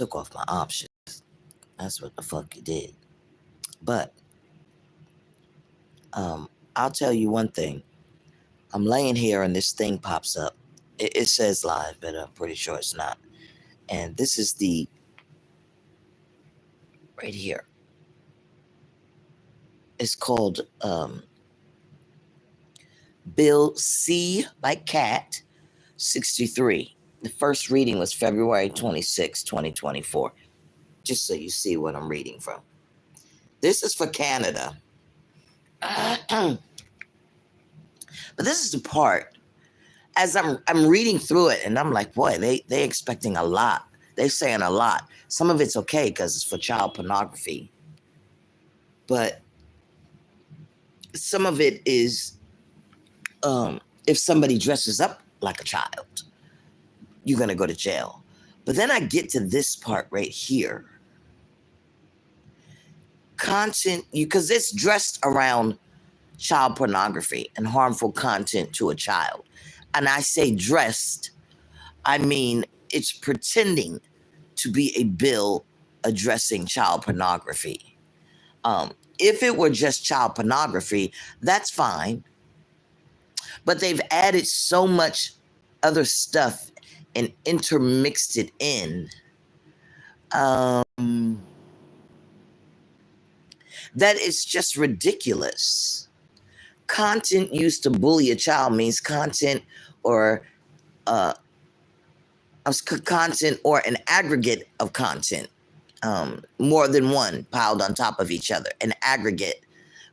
took off my options. That's what the fuck you did. But I'll tell you one thing. I'm laying here and this thing pops up. It says live, but I'm pretty sure it's not. And this is the right here. It's called Bill C like Katt 63. The first reading was February 26, 2024. Just so you see what I'm reading from. This is for Canada. But this is the part, as I'm reading through it, and I'm like, boy, they expecting a lot. They're saying a lot. Some of it's okay because it's for child pornography. But some of it is if somebody dresses up like a child, you're going to go to jail. But then I get to this part right here. Content, because it's dressed around child pornography and harmful content to a child. And I say dressed, I mean it's pretending to be a bill addressing child pornography. If it were just child pornography, that's fine. But they've added so much other stuff and intermixed it in that it's just ridiculous. Content used to bully a child means content or content or an aggregate of content, more than one piled on top of each other, an aggregate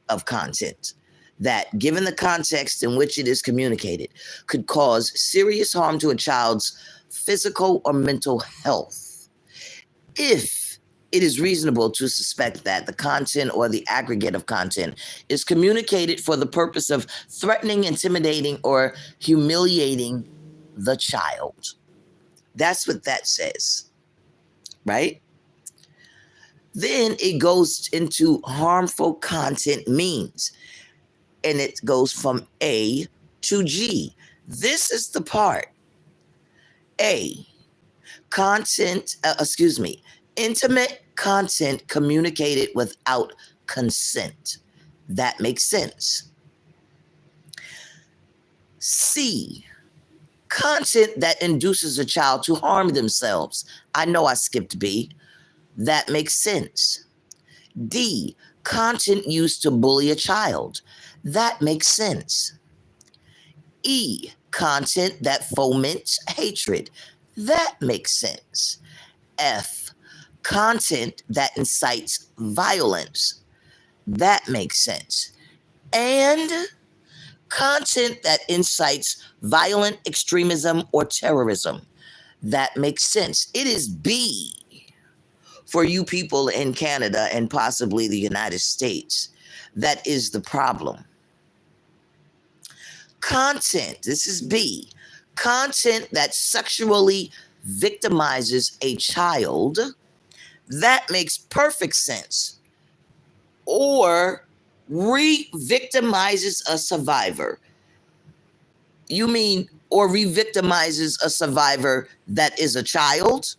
of content that, given the context in which it is communicated, could cause serious harm to a child's physical or mental health. If it is reasonable to suspect that the content or the aggregate of content is communicated for the purpose of threatening, intimidating, or humiliating the child. That's what that says, right? Then it goes into harmful content means, and it goes from A to G. This is the part. A, intimate content communicated without consent. That makes sense. C, content that induces a child to harm themselves. I know I skipped B. That makes sense. D, content used to bully a child. That makes sense. E, content that foments hatred. That makes sense. F, content that incites violence. That makes sense. And content that incites violent extremism or terrorism. That makes sense. It is B for you people in Canada and possibly the United States. That is the problem. Content, this is B, content that sexually victimizes a child. That makes perfect sense. Or re-victimizes a survivor. You mean, or re-victimizes a survivor that is a child?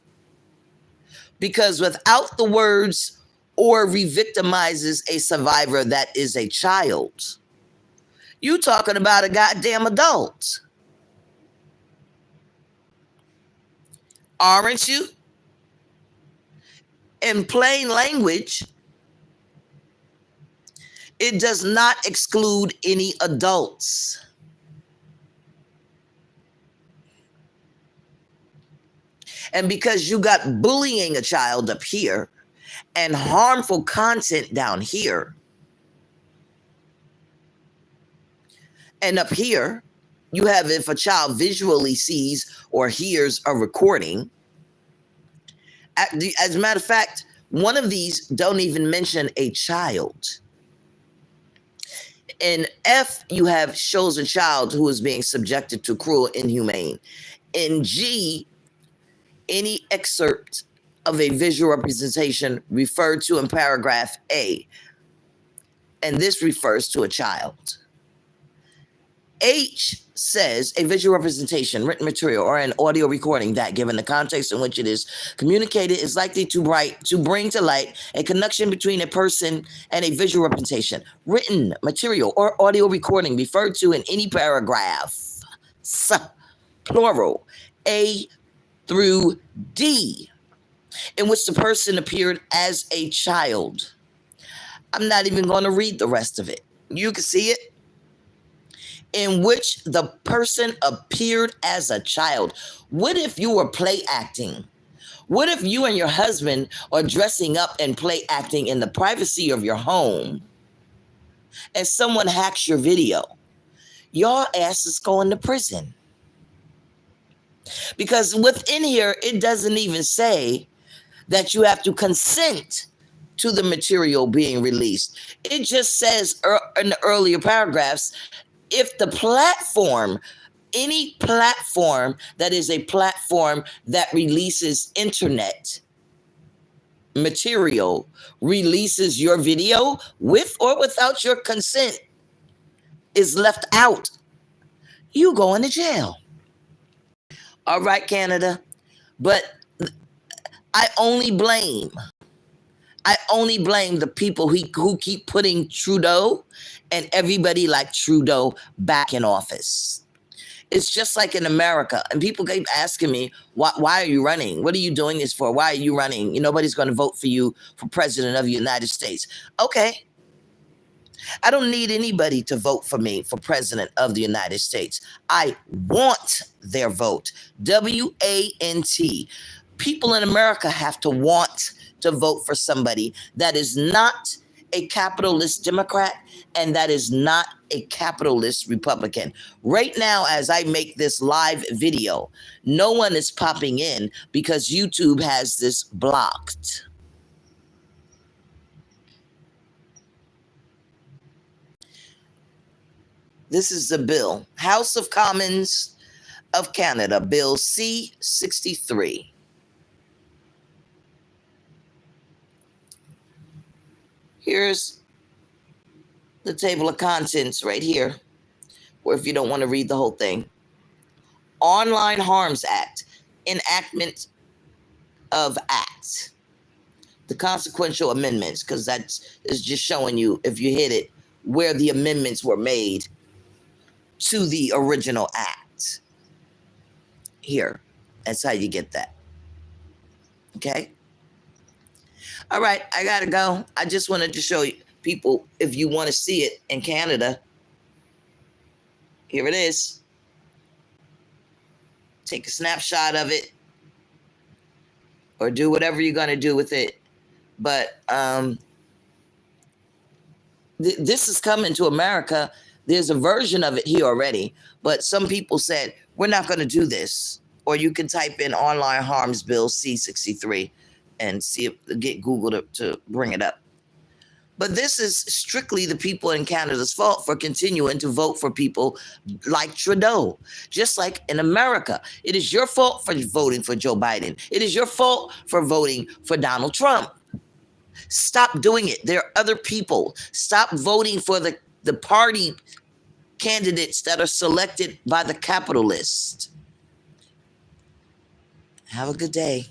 Because without the words, or re-victimizes a survivor that is a child, you talking about a goddamn adult. Aren't you? In plain language, it does not exclude any adults. And because you got bullying a child up here and harmful content down here, and up here, you have if a child visually sees or hears a recording. As a matter of fact, one of these don't even mention a child. In F, you have shows a child who is being subjected to cruel, inhumane. In G, any excerpt of a visual representation referred to in paragraph A, and this refers to a child. H says a visual representation, written material, or an audio recording that, given the context in which it is communicated, is likely to bring to light a connection between a person and a visual representation. Written material or audio recording referred to in any paragraph, plural, A through D, in which the person appeared as a child. I'm not even going to read the rest of it. You can see it. In which the person appeared as a child. What if you were play acting? What if you and your husband are dressing up and play acting in the privacy of your home and someone hacks your video? Your ass is going to prison. Because within here, it doesn't even say that you have to consent to the material being released. It just says in the earlier paragraphs, if the platform, any platform that is a platform that releases internet material, releases your video with or without your consent, is left out, you going to jail. All right, Canada. But I only blame the people who keep putting Trudeau and everybody like Trudeau back in office. It's just like in America. And people keep asking me, why are you running? What are you doing this for? Why are you running? Nobody's going to vote for you for president of the United States. Okay. I don't need anybody to vote for me for president of the United States. I want their vote. W-A-N-T. People in America have to want to vote for somebody that is not a capitalist Democrat and that is not a capitalist Republican. Right now, as I make this live video, no one is popping in because YouTube has this blocked. This is the bill. House of Commons of Canada, Bill C-63. Here's the table of contents right here, or if you don't want to read the whole thing. Online Harms Act, enactment of act. The consequential amendments, because that is just showing you, if you hit it, where the amendments were made to the original act. Here, that's how you get that. Okay? All right, I gotta go. I just wanted to show you people, if you want to see it in Canada, here it is. Take a snapshot of it or do whatever you're going to do with it. But this is coming to America. There's a version of it here already, but some people said, we're not going to do this. Or you can type in Online Harms Bill C-63 and see if get Google to bring it up. But this is strictly the people in Canada's fault for continuing to vote for people like Trudeau. Just like in America, it is your fault for voting for Joe Biden. It is your fault for voting for Donald Trump. Stop doing it. There are other people. Stop voting for the party candidates that are selected by the capitalists. Have a good day.